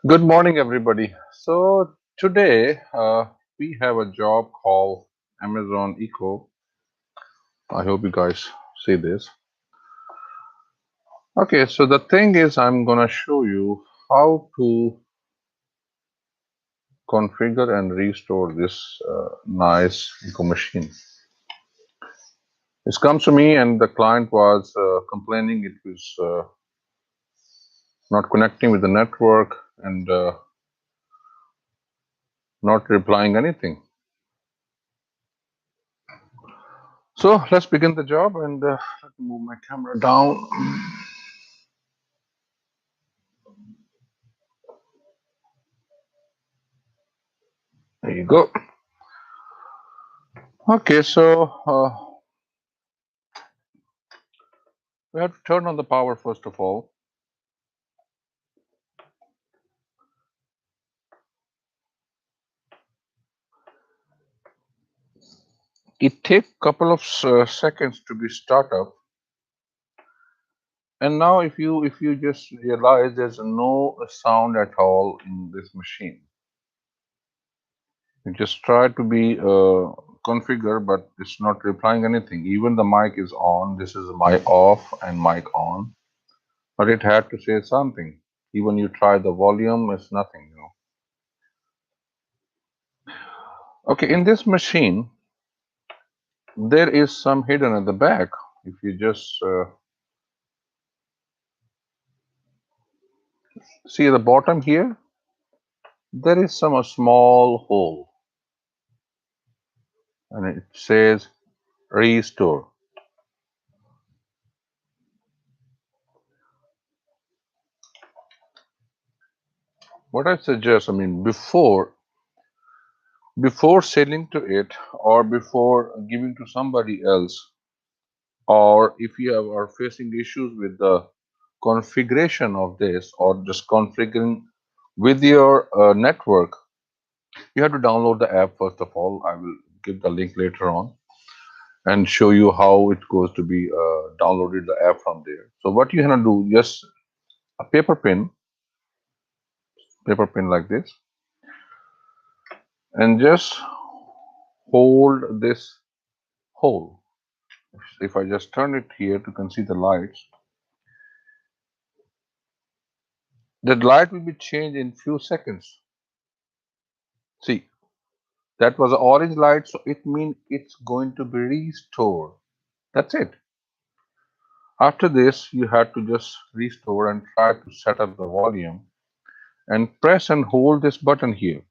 Good morning, everybody. So today we have a job called Amazon Echo. I hope you guys see this. Okay, so the thing is, I'm gonna show you how to configure and restore this nice Echo machine. This comes to me, and the client was complaining it was not connecting with the network and not replying anything. So let's begin the job, and let me move my camera down. There you go. Okay, so we have to turn on the power first of all. It takes a couple of seconds to be start up, and now if you just realize there's no sound at all in this machine. You just try to be configure, but it's not replying anything. Even the mic is on. This is mic off and mic on, but it had to say something. Even you try the volume, it's nothing. Okay, in this machine, there is some hidden at the back. If you just see the bottom here, there is some a small hole, and it says restore. What I suggest, before selling to it or before giving to somebody else, or if you are facing issues with the configuration of this or just configuring with your network, you have to download the app first of all. I will give the link later on and show you how it goes to be downloaded the app from there. So what you gonna do, just a paper pin like this, and just hold this hole. If I just turn it here, you can see the lights. The light will be changed in few seconds. See, that was an orange light, so it means it's going to be restored. That's it. After this, you have to just restore and try to set up the volume and press and hold this button here.